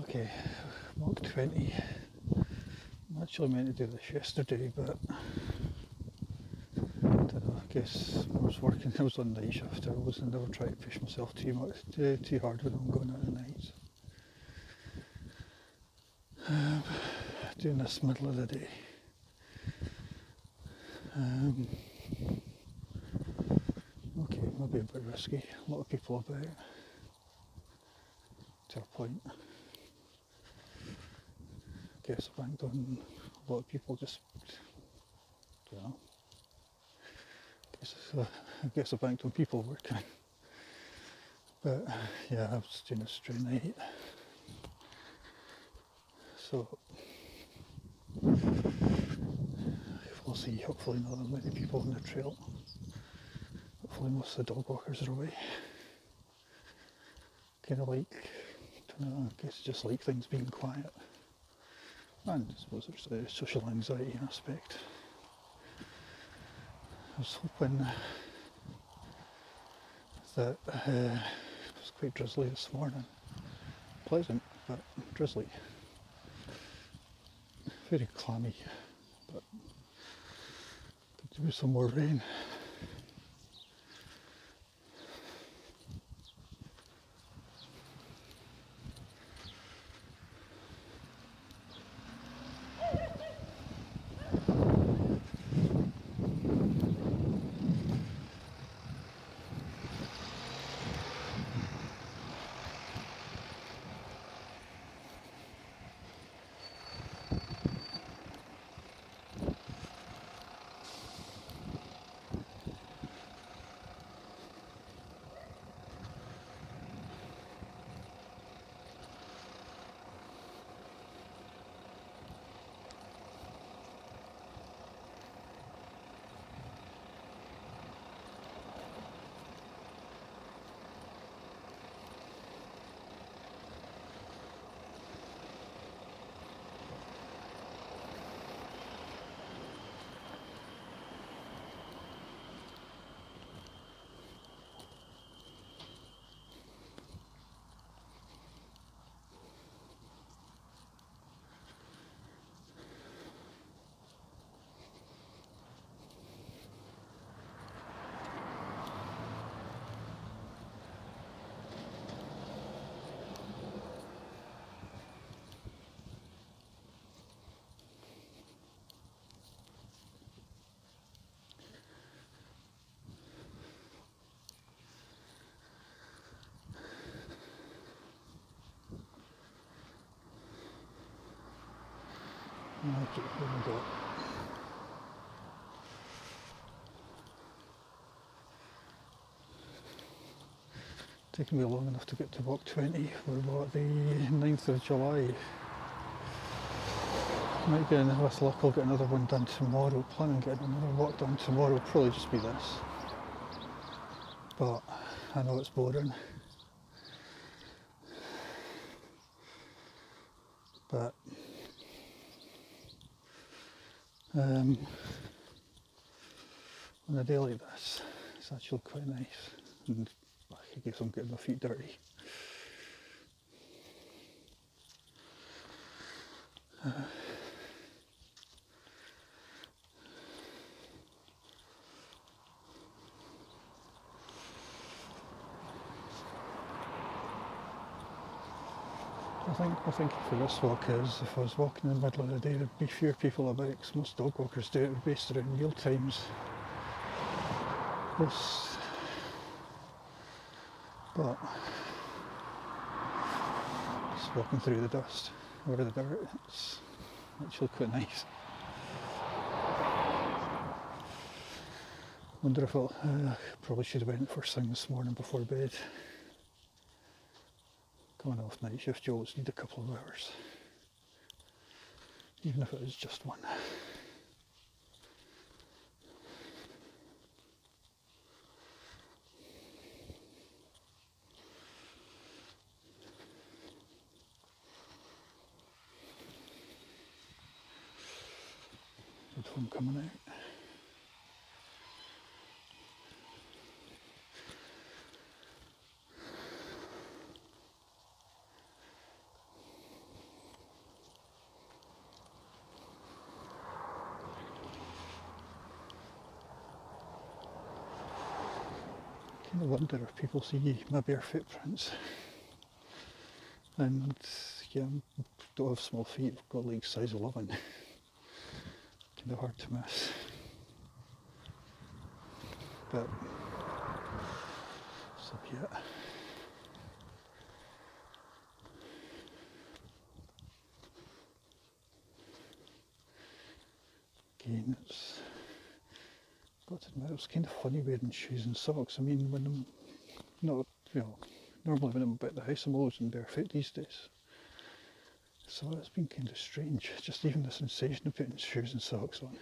Okay, Mark 20. I'm actually meant to do this yesterday, but I don't know, I guess I was working, I was on night shift. I wasn't never trying to push myself too hard when I'm going out at night. Doing this middle of the day. Okay, maybe a bit risky. A lot of people about, to a point. I guess I banked on a lot of people just, I don't know. I guess I banked on people working. But yeah, I was doing a straight night. So we'll see. Hopefully not that many people on the trail. Hopefully most of the dog walkers are away. Kind of like, I don't know, I guess just like things being quiet. And I suppose there's the social anxiety aspect. I was hoping that it was quite drizzly this morning. Pleasant, but drizzly. Very clammy, but could do some more rain. Okay, here we go. Taking me long enough to get to walk 20. We're about the 9th of July. Might get with luck, I'll get another one done tomorrow. Planning on getting another walk done tomorrow. Probably just be this. But I know it's boring. But on a day like this, it's actually quite nice. And I guess I'm getting my feet dirty. I think for this walk is, if I was walking in the middle of the day, there'd be fewer people about, because most dog walkers do it based around meal times. This, but just walking through the dust or the dirt, it's actually quite nice. Wonder if I'll probably should have went first thing this morning before bed. Coming off night shift, you always need a couple of hours, even if it is just one. Good home coming out. kind of wonder if people see my bare footprints. And yeah, I don't have small feet, I've got legs size 11. Kind of hard to miss. But, so yeah. Again, it's got to admit, it's kind of funny wearing shoes and socks. I mean, when I'm not, normally when I'm about the house, I'm always in barefoot these days. So it's been kind of strange, just even the sensation of putting shoes and socks on.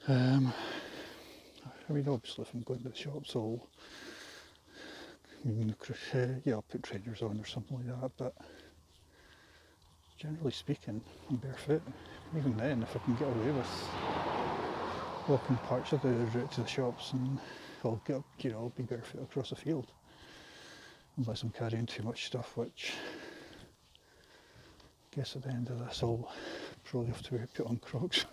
I mean, obviously if I'm going to the shops, I'll put trainers on or something like that, but generally speaking, I'm barefoot. Even then, if I can get away with walking parts of the route to the shops, and I'll be barefoot across the field, unless I'm carrying too much stuff, which I guess at the end of this I'll probably have to put on Crocs.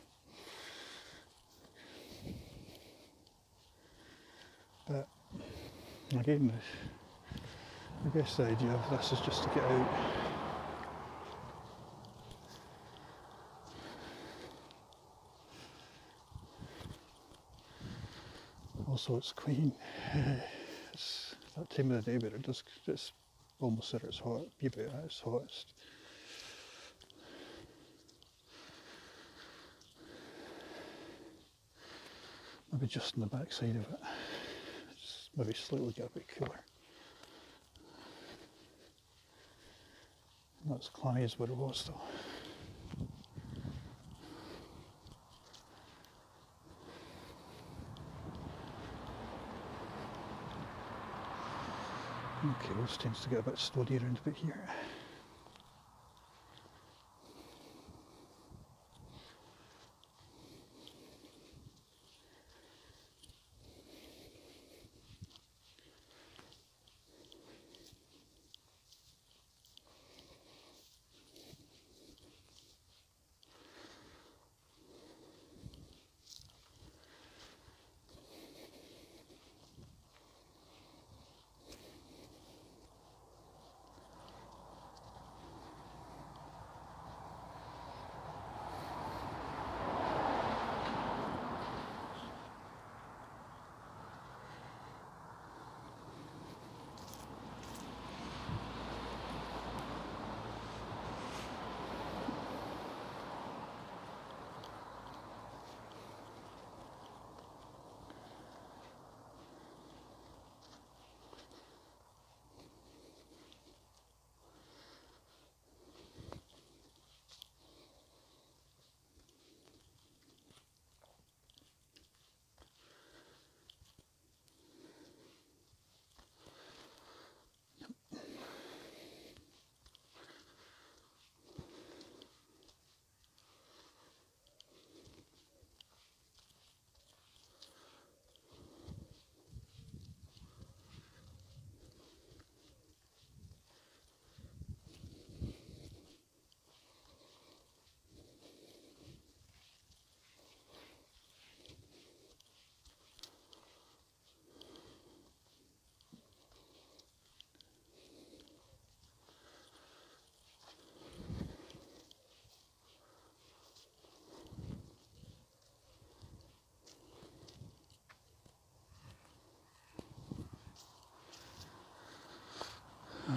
But again, I guess the idea of this is just to get out. Also, it's quite, it's that time of the day where it's almost at its hot, be about at its hottest. Maybe just on the back side of it, just maybe slightly get a bit cooler. Not as clammy as what it was though. Okay, this tends to get a bit stodgy around a bit here.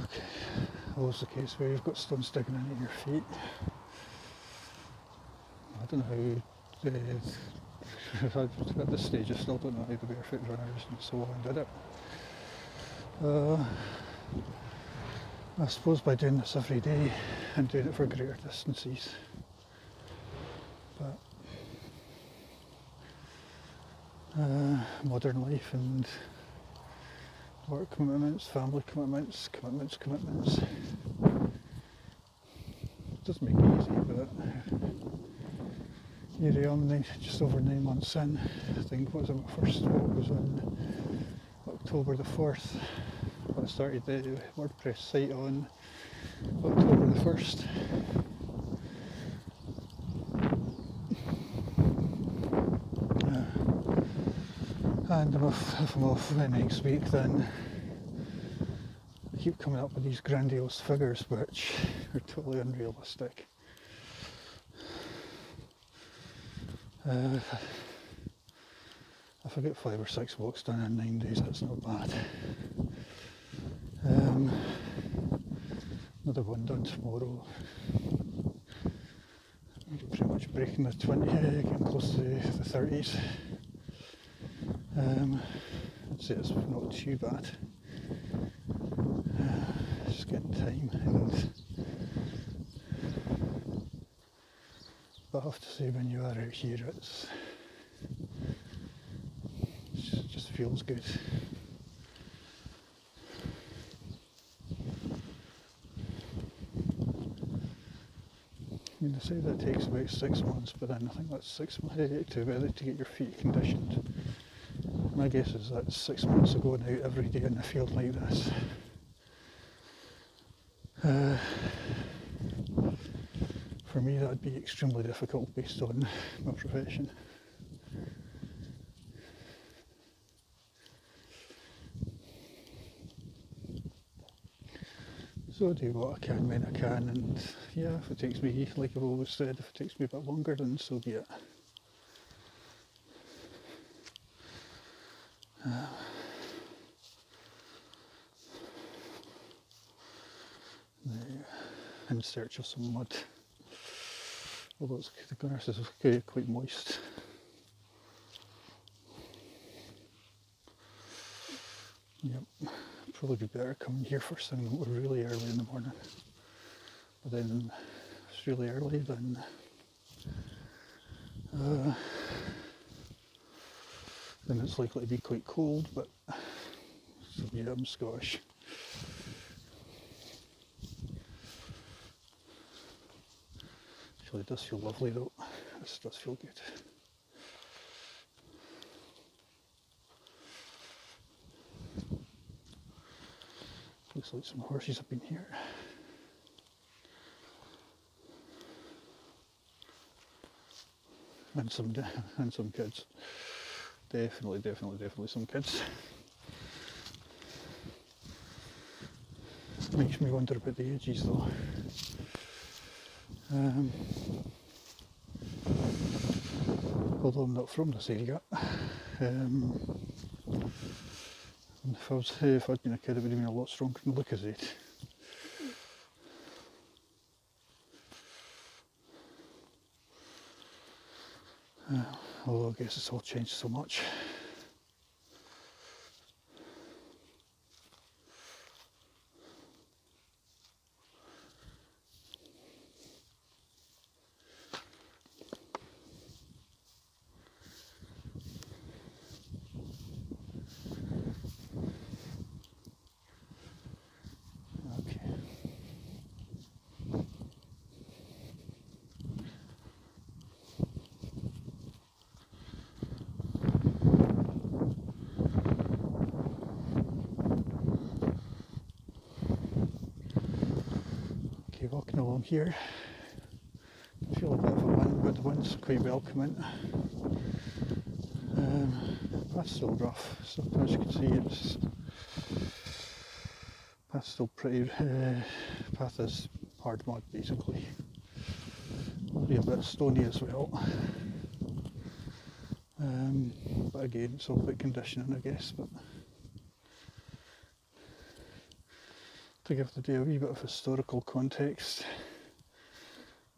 Okay, always the case where you've got stones sticking into your feet. I don't know how, at this stage I still don't know how the barefoot runners and so on did it. I suppose by doing this every day and doing it for greater distances. But modern life and work commitments, family commitments. It doesn't make it easy, but here I am just over 9 months in. I think my first walk was on October the 4th. I started the WordPress site on October the 1st. And if I'm off next week, then I keep coming up with these grandiose figures which are totally unrealistic. If I get 5 or 6 walks done in 9 days, that's not bad. Another one done tomorrow. I'm pretty much breaking the 20, getting close to the 30s. I'd say it's not too bad. Just getting time, but I have to say, when you are out here, it just feels good. I mean, they say that it takes about 6 months, but then I think that's 6 months to get your feet conditioned. My guess is that's 6 months of going out every day in the field like this. For me, that would be extremely difficult based on my profession. So I do what I can when I can, and yeah, if it takes me, like I've always said, if it takes me a bit longer, then so be it. In search of some mud, although the grass is quite moist. Yep, probably be better coming here first thing really early in the morning. But then if it's really early, then it's likely to be quite cold, but so yeah, I'm Scottish. Actually, it does feel lovely though. This does feel good. Looks like some horses have been here. And some kids. Definitely some kids. Makes me wonder about the ages though. Although I'm not from this area. If I'd been a kid, it would have been a lot stronger than Lucozade. Although I guess it's all changed so much. Walking along here, I feel a bit of a wind, but the wind's quite welcoming. Path's still rough, so as you can see, path's still pretty. Path is hard mud basically. It'll be a bit stony as well. But again, it's all about conditioning, I guess. But to give the day a wee bit of historical context,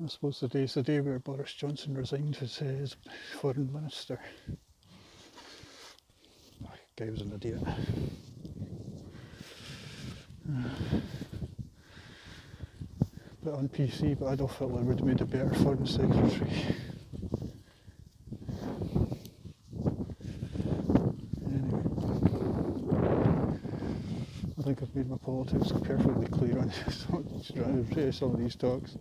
I suppose today's the day where Boris Johnson resigned as his foreign minister. The guy was an idiot. Bit on PC, but Adolf Hitler would have made a better foreign secretary. I think I've made my politics perfectly clear on some of these talks.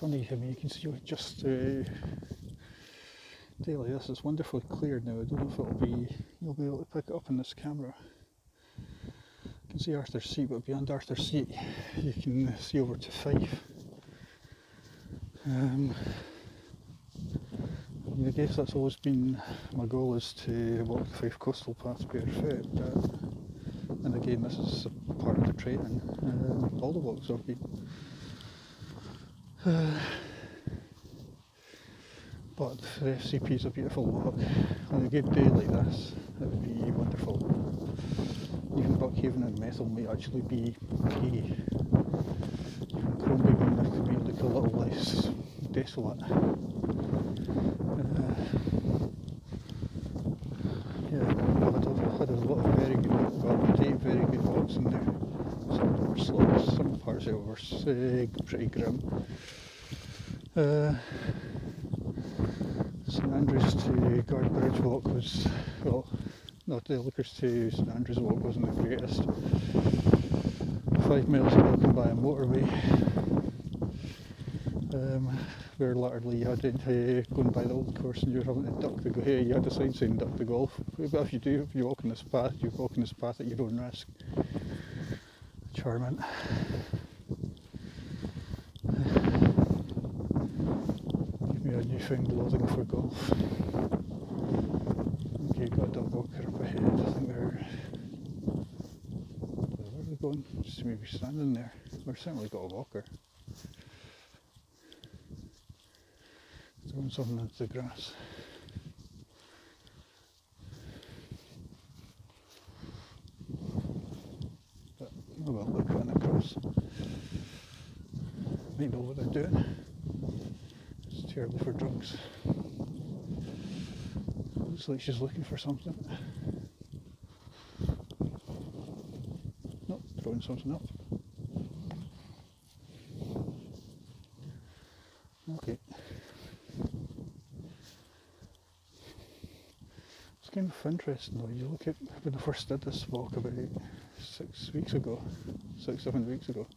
funny. I mean, you can see just day like this. It's wonderfully clear now. I don't know if you'll be able to pick it up in this camera. You can see Arthur's Seat, but beyond Arthur's Seat, you can see over to Fife. I guess that's always been my goal, is to walk the Fife Coastal Path barefoot, and again this is a part of the training. All the walks I've been. But the FCP is a beautiful walk. On a good day like this, it would be wonderful. Even Buckhaven and Methil might actually be okay. Even Crombie may look a little less desolate. Yeah, I've had a lot of very good walks in there. Some of them were slow, some parts of it were pretty grim. St Andrews to Guardbridge walk was, well, not the Lookers to St Andrews walk wasn't the greatest. 5 miles of walking by a motorway, where latterly you had going by the old course and you were having to duck the golf. You had a sign saying duck the golf, but if you walk on this path, you walk on this path at your own risk. Charming. Give me a newfound loathing for golf. Okay, got a dog walker up ahead. I think where are they going? Just maybe standing there. We've certainly got a walker. Throwing something into the grass. But oh well, they're cutting across. They know what they're doing. It's too early for drugs. Looks like she's looking for something. Nope, throwing something up. Okay. It's kind of interesting though. You look at when I first did this walk about 7 weeks ago,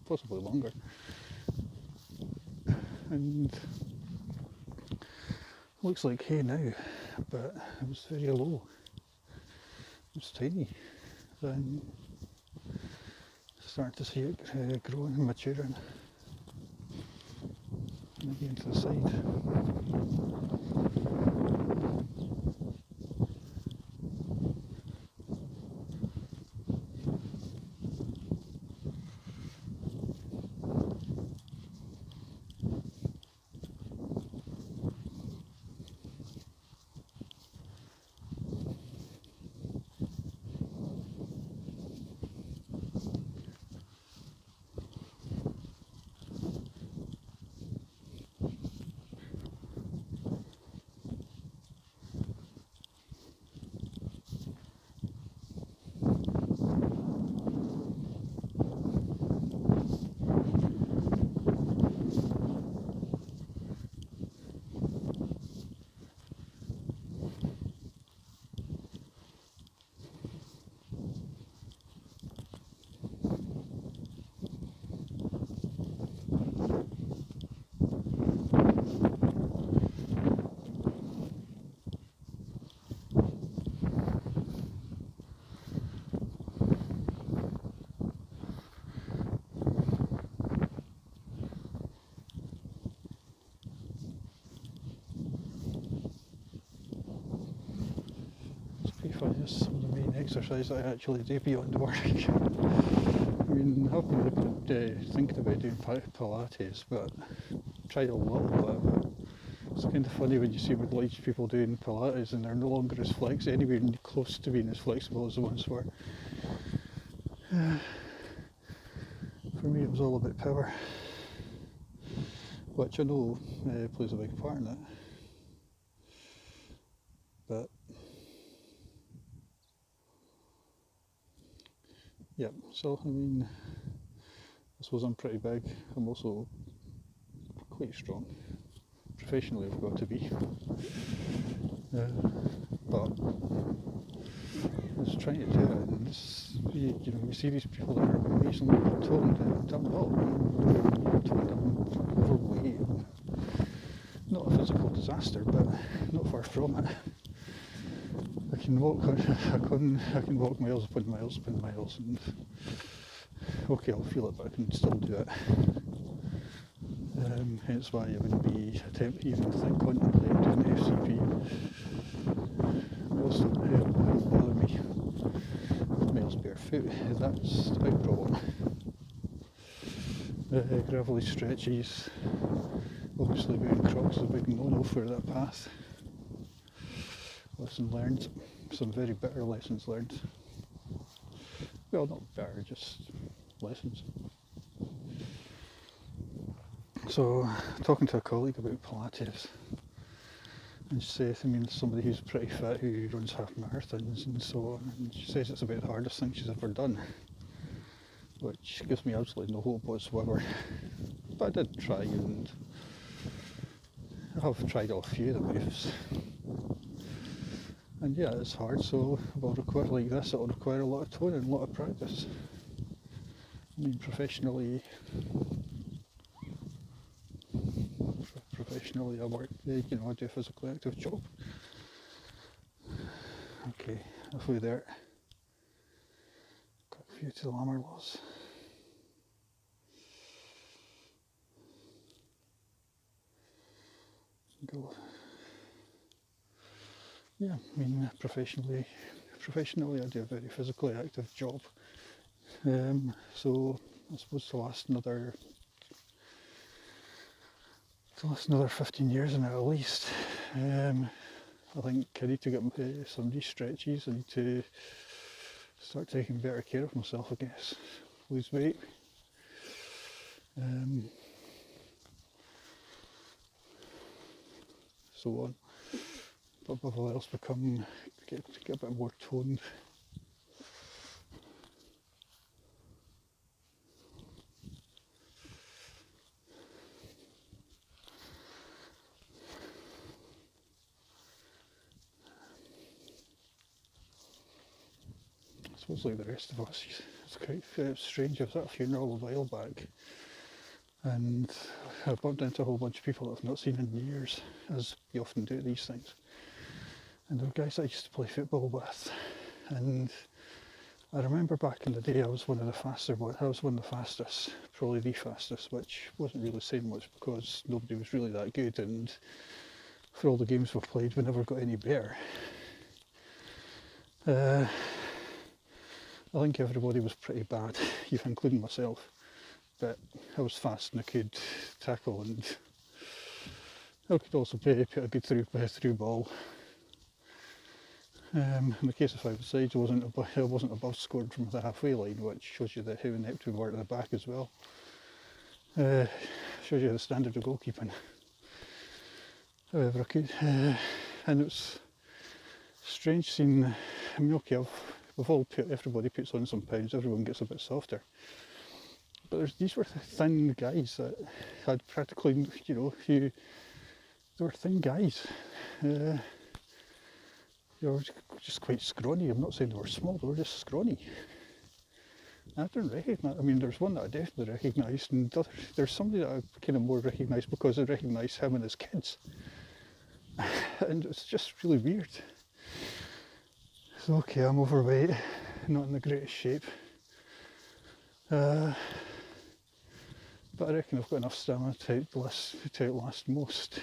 possibly longer. And looks like hay now, but it was very low. It was tiny. Then starting to see it growing and maturing. And again to the side. Is some of the main exercise that I actually do beyond work. I mean, I've been looking at thinking about doing Pilates, but tried a little bit of it. It's kind of funny when you see middle-aged people doing Pilates and they're no longer as anywhere close to being as flexible as they once were. For me, it was all about power, which I know plays a big part in it. But yeah, so I mean, I suppose I'm pretty big. I'm also quite strong. Professionally, I've got to be. But I was trying to do it, and you see these people that are amazingly toned and done well. Toned, I'm overweight. disaster, but not far from it. I can walk miles upon miles upon miles, and okay, I'll feel it, but I can still do it. Hence why I wouldn't be contemplating doing the FCP. Also, it wouldn't bother me. Miles barefoot, that's the big problem. Gravelly stretches, obviously wearing Crocs is a big no-no for that path. Lesson learned, some very bitter lessons learned. Well, not bitter, just lessons. So, talking to a colleague about Pilates, and she says, somebody who's pretty fit, who runs half marathons and so on, and she says it's about the hardest thing she's ever done, which gives me absolutely no hope whatsoever. But I did try, and I have tried a few of the moves. And yeah, it's hard, so it'll require, like this, it'll require a lot of tone and a lot of practice. Professionally I work, I do a physically active job. Okay, halfway there. Quick view to the Lammerlaws. Go. Yeah, professionally I do a very physically active job. So I suppose to last another 15 years in it at least. I think I need to get some of these stretches. I need to start taking better care of myself, I guess. Lose weight. So on. But above all else, get a bit more toned. I suppose like the rest of us, it's quite strange. I was at a funeral a while back, and I bumped into a whole bunch of people that I've not seen in years, as you often do these things. And there were guys I used to play football with, and I remember back in the day I was one of the fastest, probably the fastest, which wasn't really saying much because nobody was really that good, and for all the games we've played we never got any better. I think everybody was pretty bad, even including myself, but I was fast and I could tackle, and I could also put a good through ball. In the case of 5-a-side, I wasn't above scored from the halfway line, which shows you how inept we were at the back as well. Shows you the standard of goalkeeping. However, I could, and it was strange seeing. Everybody puts on some pounds. Everyone gets a bit softer. But these were thin guys that had practically, they were thin guys. They were just quite scrawny. I'm not saying they were small, they were just scrawny. I didn't recognise, there's one that I definitely recognised, and there's somebody that I kind of more recognised because I recognised him and his kids. And it's just really weird. So okay, I'm overweight, not in the greatest shape. But I reckon I've got enough stamina to outlast most.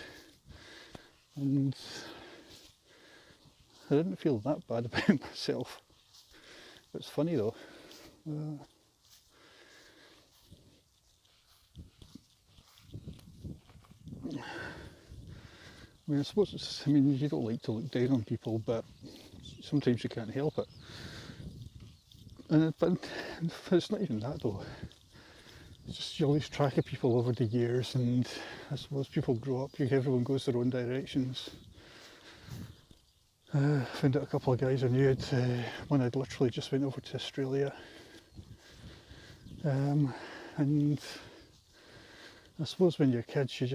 And I didn't feel that bad about myself. It's funny though. I suppose you don't like to look down on people, but sometimes you can't help it. But it's not even that though. It's just you lose track of people over the years, and I suppose people grow up, everyone goes their own directions. I found out a couple of guys I knew when I'd literally just went over to Australia. And I suppose when you're kids you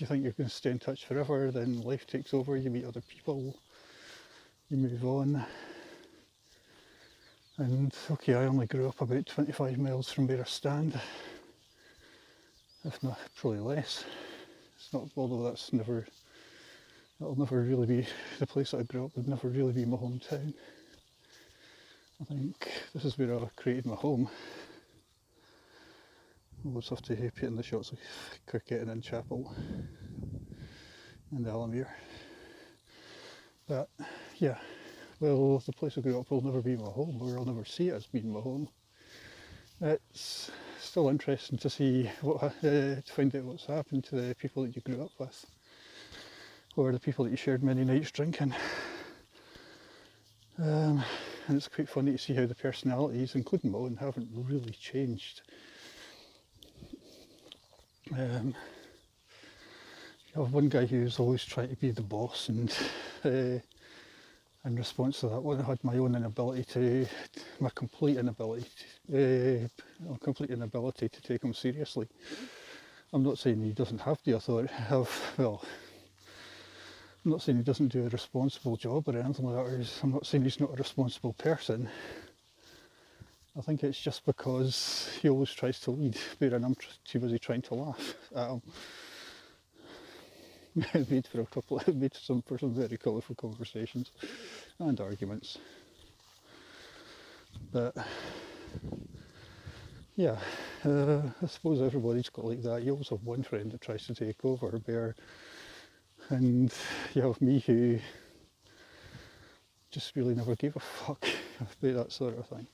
think you're going to stay in touch forever, then life takes over, you meet other people, you move on. And okay, I only grew up about 25 miles from where I stand, if not, probably less. It's not, although that's never It'll never really be, the place that I grew up would never really be my hometown. I think this is where I created my home. We'll just have to put in the shots of cricket and in chapel and Alamere. But yeah, well, the place I grew up will never be my home, or I'll never see it as being my home. It's still interesting to see to find out what's happened to the people that you grew up with, or the people that you shared many nights drinking. And it's quite funny to see how the personalities, including my own, haven't really changed. You have one guy who's always trying to be the boss, and in response to that one, I had my own inability, my complete inability to take him seriously. I'm not saying he doesn't have the authority, I'm not saying he doesn't do a responsible job or anything like that, I'm not saying he's not a responsible person. I think it's just because he always tries to lead, whereas I'm too busy trying to laugh at him. It made for some very colourful conversations and arguments. But yeah, I suppose everybody's got like that. You always have one friend that tries to take over, and you have me who just really never gave a fuck about that sort of thing.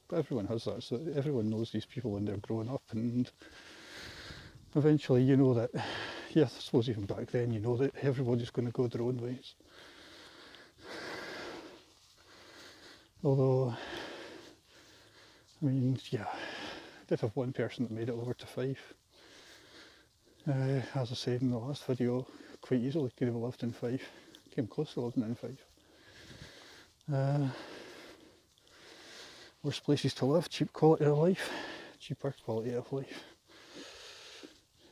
But everyone has that, so everyone knows these people when they're growing up, and eventually you know that, yeah, I suppose even back then you know that everybody's going to go their own ways. Although, I mean, yeah, I did have one person that made it over to 5. As I said in the last video, quite easily could have lived in 5. Came close to living in 5. Worst places to live, cheaper quality of life.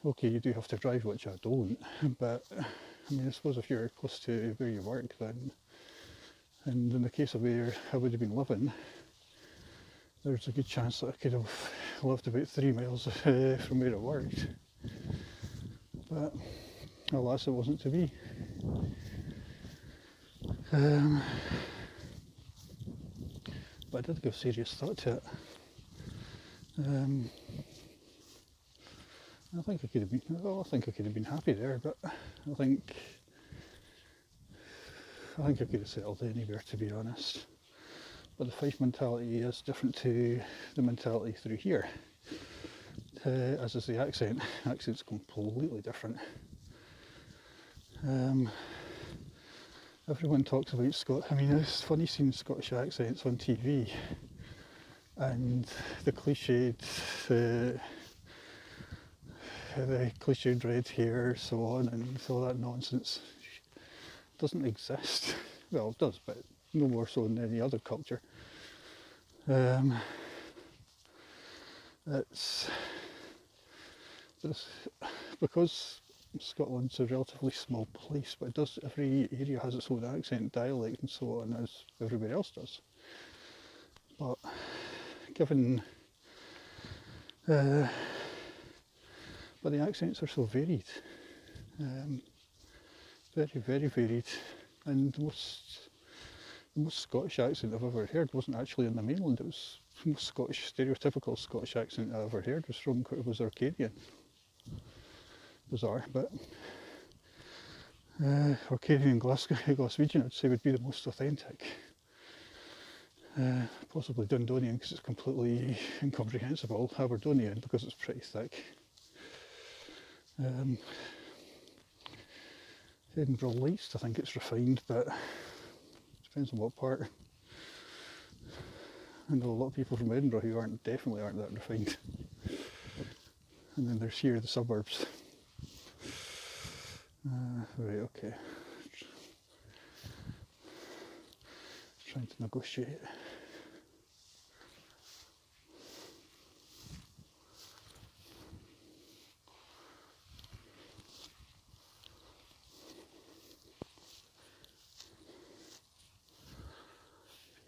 Okay, you do have to drive, which I don't, but I mean, I suppose if you're close to where you work, then, and in the case of where I would have been living, there's a good chance that I could have lived about 3 miles from where I worked. But alas, it wasn't to be. But I did give serious thought to it. I think I could have been happy there, but I think I could have settled anywhere, to be honest. But the 5 mentality is different to the mentality through here. As is the accent. Accent's completely different. Everyone talks about I mean, it's funny seeing Scottish accents on TV, and the cliched red hair, so on, and all that nonsense doesn't exist. Well, it does, but no more so than any other culture. It's because Scotland's a relatively small place, but every area has its own accent, dialect, and so on, as everywhere else does. But given, but the accents are so varied, very, very varied, and the most Scottish accent I've ever heard wasn't actually in the mainland. It was the most stereotypical Scottish accent I ever heard was Orcadian. Bizarre, but Orcadian and Glaswegian I'd say would be the most authentic. Possibly Dundonian because it's completely incomprehensible. Aberdonian because it's pretty thick. Edinburgh Lights, I think it's refined, but depends on what part. I know a lot of people from Edinburgh who definitely aren't that refined. And then there's here the suburbs. Right, okay. Trying to negotiate.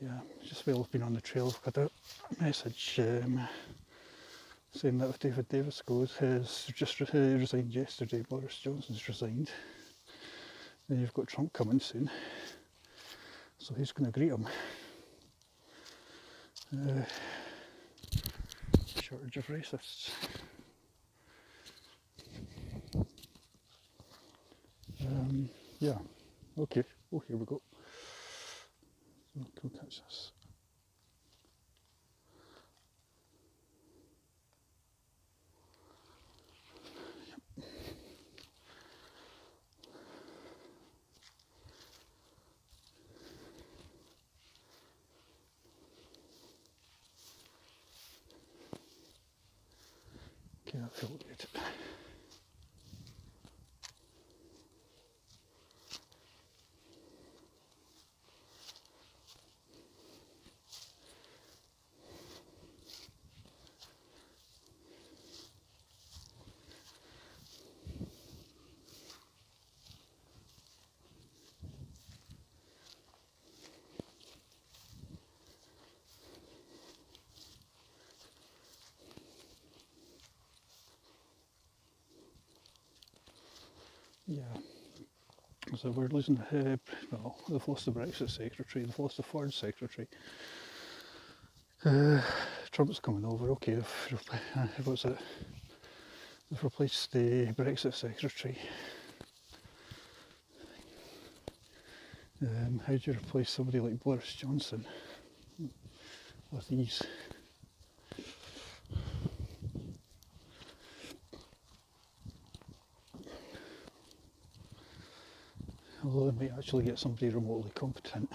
Yeah, just while I've been on the trail, I've got a message saying that if David Davis goes, has just resigned yesterday, Boris Johnson's resigned, then you've got Trump coming soon, so who's going to greet him? Shortage of racists. Yeah, okay, oh here we go. So can we catch this? Okay, that felt good. Yeah, so we're losing, well, they've lost the Brexit secretary, they've lost the foreign secretary. Trump's coming over, okay, what's it? They've replaced the Brexit secretary. How do you replace somebody like Boris Johnson with ease? Although they might actually get somebody remotely competent.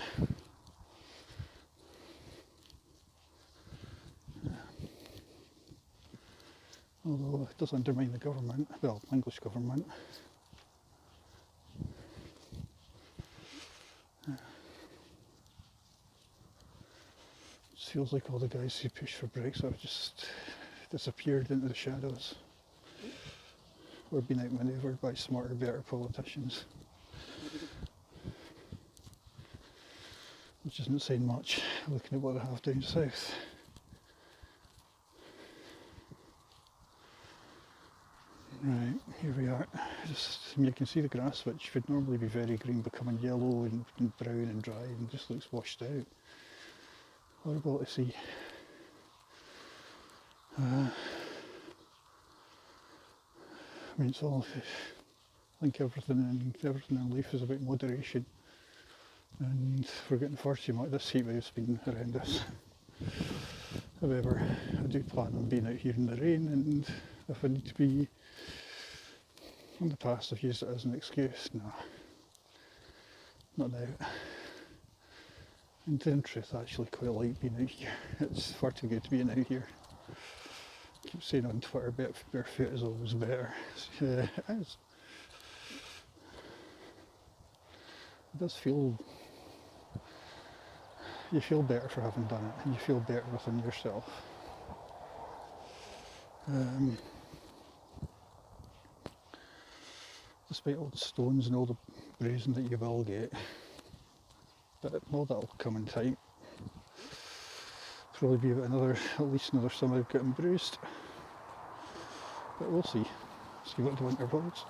Although it does undermine the government, well, English government. It feels like all the guys who push for Brexit have just disappeared into the shadows, or been outmanoeuvred by smarter, better politicians. Which isn't saying much, looking at what they have down south. Right, here we are. You can see the grass, which would normally be very green, becoming yellow and brown and dry, and just looks washed out. Horrible to see. I mean, it's all. I think everything in life is about moderation, and we're getting far too much. This heat wave's been horrendous. However, I do plan on being out here in the rain, and if I need to be, in the past I've used it as an excuse. No, not now. And in truth, I actually quite like being out here. It's far too good to be out here. I keep saying on Twitter, barefoot is always better. It is. It does feel, you feel better for having done it, and you feel better within yourself. Despite all the stones and all the bruising that you will get, but all that'll come in time. Probably be about at least another summer of getting bruised, but we'll see. See what the winter holds.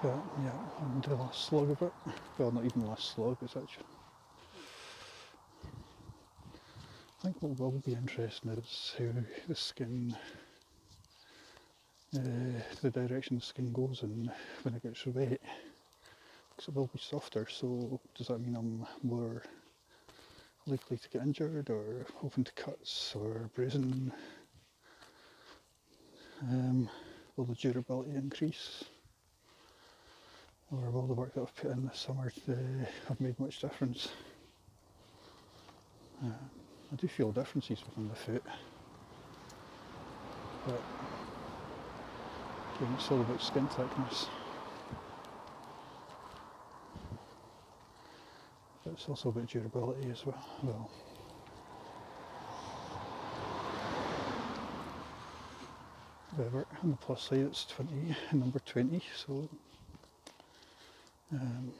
But yeah, and the last slog of it, well, not even the last slog, it's actually. I think what will be interesting is how the skin, the direction the skin goes in when it gets wet, because it will be softer. So does that mean I'm more likely to get injured or open to cuts or bruising? Will the durability increase? Or will the work that I've put in this summer have made much difference? I do feel differences within the foot, but again, it's all about skin thickness. But it's also about durability as well. However, on the plus side, it's number 20, so Um,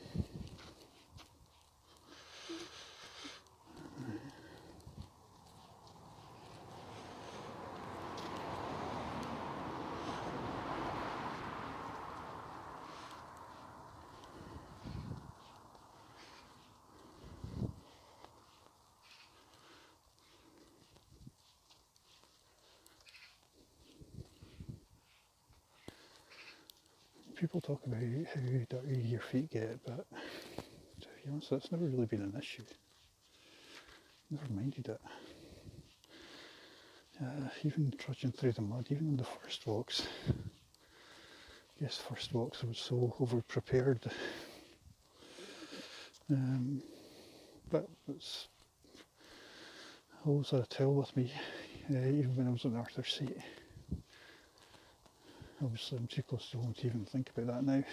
People talk about how dirty your feet get, but to be honest, that's never really been an issue. Never minded it. Even trudging through the mud, even on the first walks. Yes, first walks I was so over prepared. But it's always had a towel with me, even when I was on Arthur's seat. Obviously I'm too close to home to even think about that now.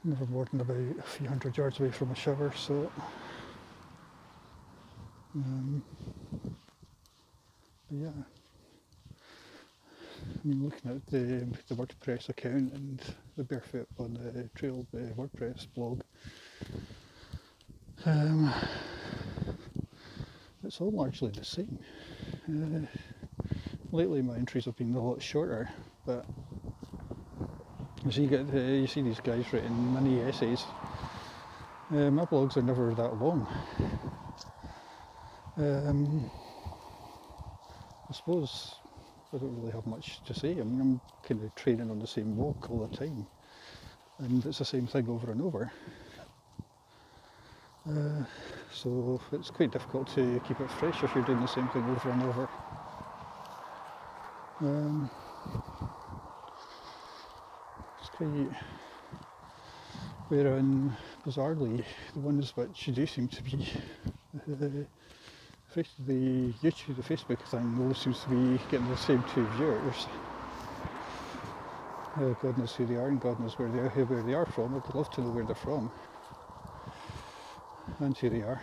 Never more than about a few hundred yards away from a shower, so but yeah. I mean, looking at the WordPress account and the Barefoot on the Trail WordPress blog, it's all largely the same. Lately my entries have been a lot shorter, but as you see these guys writing mini essays. My blogs are never that long. I suppose I don't really have much to say. I mean, I'm kind of training on the same walk all the time, and it's the same thing over and over. So it's quite difficult to keep it fresh if you're doing the same thing over and over. It's quite, wherein bizarrely the ones which do seem to be the YouTube, the Facebook thing, always seems to be getting the same two viewers. God knows who they are and God knows where they are from. I'd love to know where they're from and who they are.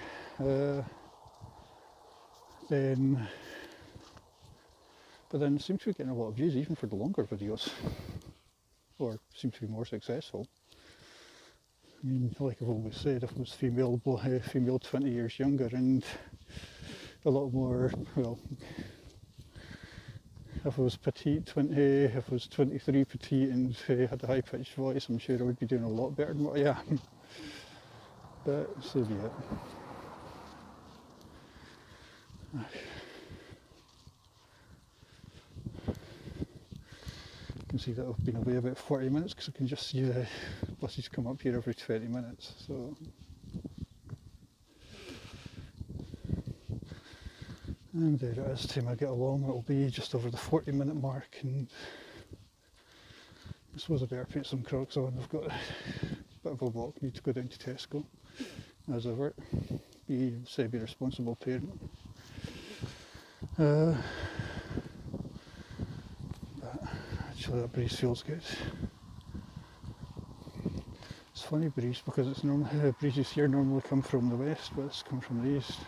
But then seem to be getting a lot of views even for the longer videos, or seem to be more successful. I mean, like I've always said, if it was female 20 years younger and a lot more, well, if I was petite, if I was 23 petite and had a high pitched voice, I'm sure I would be doing a lot better than what I am. But so be it. You can see that I've been away about 40 minutes because I can just see the buses come up here every 20 minutes. So, and there it is. Time I get along, it'll be just over the 40-minute mark, and I suppose I better put some Crocs on. I've got a bit of a walk. Need to go down to Tesco, as ever. Be a responsible parent. But actually, that breeze feels good. It's funny breeze because it's normally breezes here normally come from the west, but it's come from the east.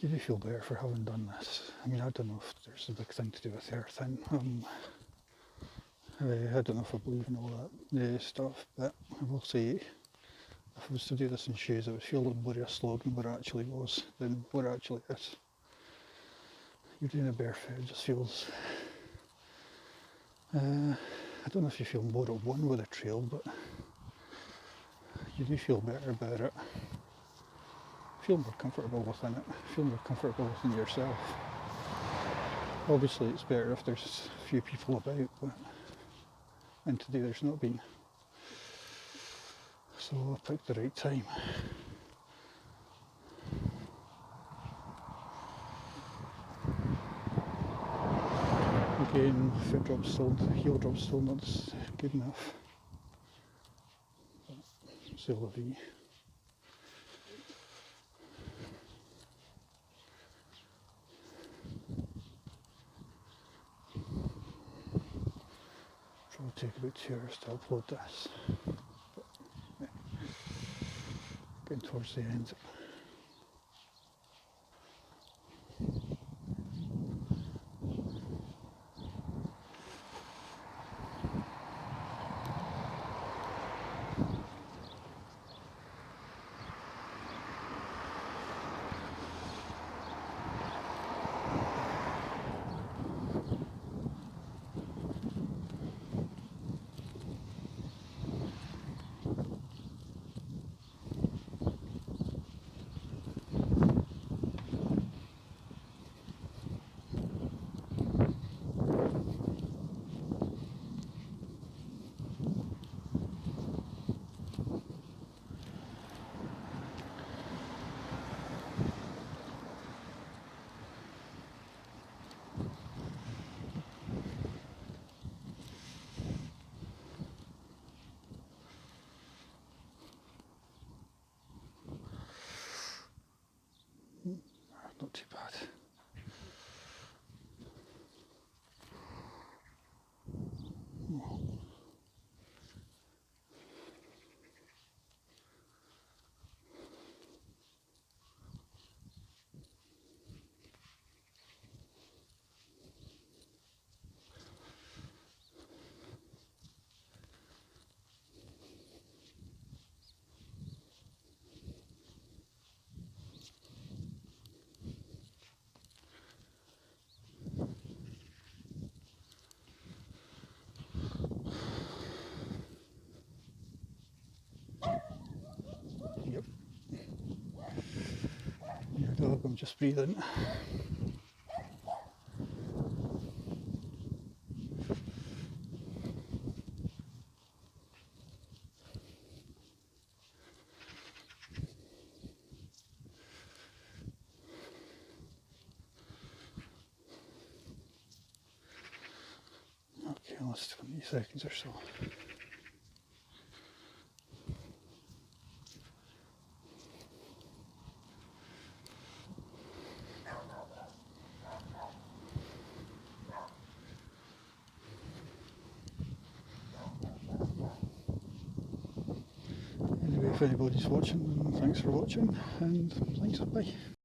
You do feel better for having done this. I mean, I don't know if there's a big thing to do with earthing. I don't know if I believe in all that stuff, but I will say, if I was to do this in shoes, I would feel more of a slogan what it actually was than what it actually is. You're doing a barefoot, it just feels... I don't know if you feel more at one with a trail, but you do feel better about it. Feel more comfortable within it, feel more comfortable within yourself. Obviously it's better if there's a few people about, but and today there's not been. So I picked the right time. again, foot drop's still, heel drop's still not good enough. C'est la vie. Probably take about 2 hours to upload this. But, yeah, getting towards the end. Not too bad. Yep. Your dog, I'm just breathing. Okay, last 20 seconds or so. Anyway, if anybody's watching, then thanks for watching, and thanks, bye.